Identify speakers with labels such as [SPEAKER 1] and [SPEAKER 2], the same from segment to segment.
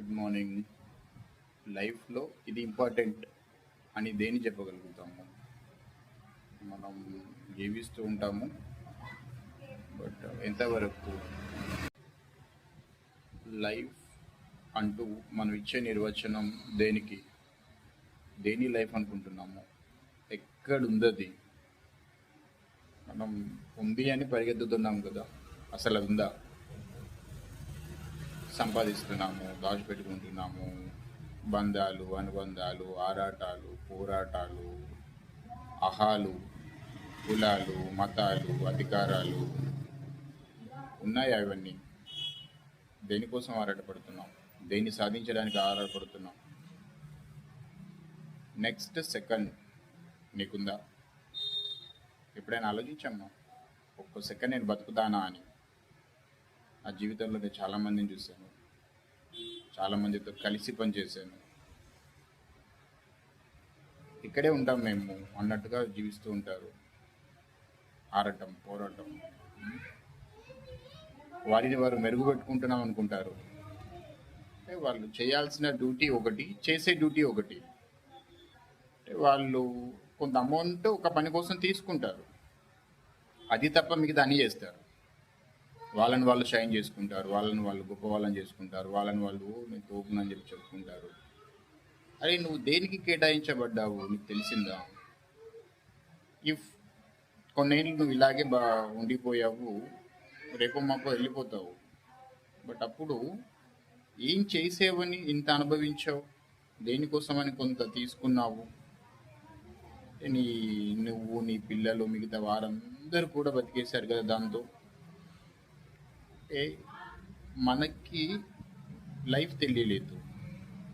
[SPEAKER 1] Good morning. లైఫ్లో ఇది important అని దేని చెప్పగలుగుతాము? మనం జీవిస్తూ ఉంటాము, బట్ ఎంతవరకు లైఫ్ అంటూ మనం ఇచ్చే నిర్వచనం దేనికి, దేని లైఫ్ అనుకుంటున్నాము? ఎక్కడుంది అది? మనం ఉంది అని పరిగెత్తుతున్నాం కదా, అసలు అది ఉందా? సంపాదిస్తున్నాము, దాచిపెట్టుకుంటున్నాము, బంధాలు, అనుబంధాలు, ఆరాటాలు, పోరాటాలు, అహాలు, కులాలు, మతాలు, అధికారాలు ఉన్నాయి. అవన్నీ దేనికోసం ఆరాటపడుతున్నాం? దేన్ని సాధించడానికి ఆరాటపడుతున్నాం? నెక్స్ట్ సెకండ్ నీకుందా? ఎప్పుడైనా ఆలోచించామా ఒక్క సెకండ్ నేను బతుకుతానా అని? నా జీవితంలో నేను చాలామందిని చూశాను, చాలామందితో కలిసి పనిచేశాను. ఇక్కడే ఉంటాం మేము అన్నట్టుగా జీవిస్తూ ఉంటారు. ఆరటం, పోరాటం, వారిని వారు మెరుగుపెట్టుకుంటున్నాం అనుకుంటారు. అంటే వాళ్ళు చేయాల్సిన డ్యూటీ ఒకటి, చేసే డ్యూటీ ఒకటి. అంటే వాళ్ళు కొంత అమౌంట్ ఒక పని కోసం తీసుకుంటారు, అది తప్ప మిగతా అన్నీ చేస్తారు. వాళ్ళని వాళ్ళు షైన్ చేసుకుంటారు, వాళ్ళని వాళ్ళు గొప్ప వాళ్ళని చేసుకుంటారు, వాళ్ళని వాళ్ళు నేను తోపునని చెప్పి చెప్పుకుంటారు. అరే, నువ్వు దేనికి కేటాయించబడ్డావు నీకు తెలిసిందా? ఇఫ్ కొన్నేళ్ళు నువ్వు ఇలాగే ఉండిపోయావు, రేపు మాకు వెళ్ళిపోతావు. బట్ అప్పుడు ఏం చేసేవని ఇంత అనుభవించావు? దేనికోసమని కొంత తీసుకున్నావు? నువ్వు, నీ పిల్లలు, మిగతా వారందరూ కూడా బతికేశారు కదా దాంతో. అంటే మనకి లైఫ్ తెలియలేదు,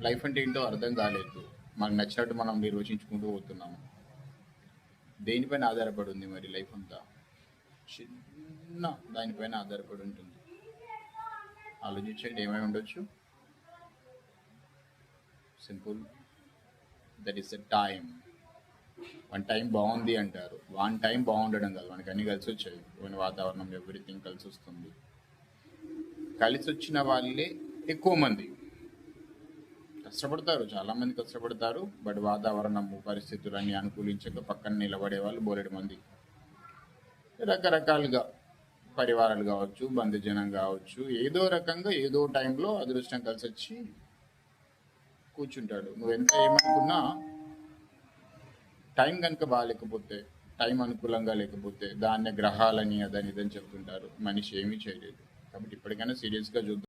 [SPEAKER 1] లైఫ్ అంటే ఏంటో అర్థం కాలేదు. మనకు నచ్చినట్టు మనం నిర్వచించుకుంటూ పోతున్నాము. దేనిపైన ఆధారపడి ఉంది మరి లైఫ్ అంతా? చిన్న దానిపైన ఆధారపడి ఉంటుంది. ఆలోచించండి, ఏమై ఉండొచ్చు? Simple, that is the time. One time బాగుంది అంటారు, వన్ టైం బాగుండడం కాదు, మనకి అన్నీ కలిసి వచ్చాయి. వాతావరణం, ఎవ్రీథింగ్ కలిసి వస్తుంది. కలిసి వచ్చిన వాళ్ళే ఎక్కువ మంది కష్టపడతారు, చాలామంది కష్టపడతారు. బట్ వాతావరణము, పరిస్థితులు అన్నీ అనుకూలించక పక్కన నిలబడే వాళ్ళు బోలెడు మంది. రకరకాలుగా పరివారాలు కావచ్చు, బంధుజనం కావచ్చు, ఏదో రకంగా ఏదో టైంలో అదృష్టం కలిసి వచ్చి కూర్చుంటాడు. నువ్వు ఎంత ఏమనుకున్నా టైం కనుక బాగాలేకపోతే, టైం అనుకూలంగా లేకపోతే దాన్ని గ్రహాలని అదని ఇదని చెప్తుంటారు. మనిషి ఏమీ చేయలేదు. కాబట్టి ఇప్పటికైనా సీరియస్గా చూద్దాం.